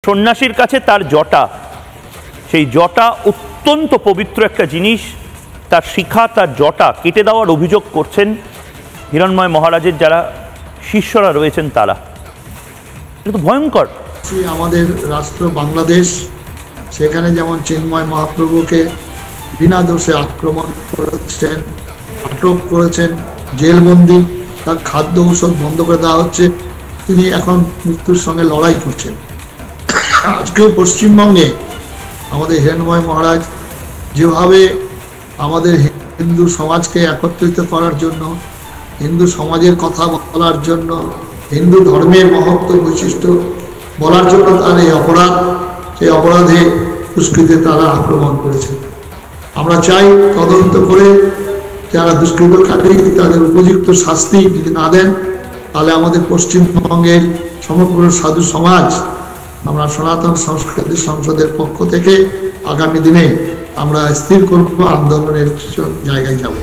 সন্ন্যাসীর কাছে তার জটা, সেই জটা অত্যন্ত পবিত্র একটা জিনিস। তার শিখা, তার জটা কেটে দেওয়ার অভিযোগ করছেন হিরণ্ময় মহারাজের যারা শিষ্যরা রয়েছেন তারা। এটা তো ভয়ঙ্কর। আমাদের রাষ্ট্র বাংলাদেশ, সেখানে যেমন চিন্ময় মহাপ্রভুকে বিনা দোষে আক্রমণ করেছেন, আটক করেছেন, জেলবন্দি, তার খাদ্য ঔষধ বন্ধ করে দেওয়া হচ্ছে, তিনি এখন মৃত্যুর সঙ্গে লড়াই করছেন। আজকেও পশ্চিমবঙ্গে আমাদের হিরণ্ময় মহারাজ যেভাবে আমাদের হিন্দু সমাজকে একত্রিত করার জন্য, হিন্দু সমাজের কথা বলার জন্য, হিন্দু ধর্মের মহত্ব বৈশিষ্ট্য বলার জন্য তার এই অপরাধ, সেই অপরাধে দুষ্কৃতে তারা আক্রমণ করেছে। আমরা চাই তদন্ত করে যারা দুষ্কৃতকারী তাদের উপযুক্ত শাস্তি যদি না দেন, তাহলে আমাদের পশ্চিমবঙ্গের সমগ্র সাধু সমাজ, আমরা সনাতন সংস্কৃতি সংসদের পক্ষ থেকে আগামী দিনে আমরা স্থির করব, আন্দোলনের জায়গায় যাব।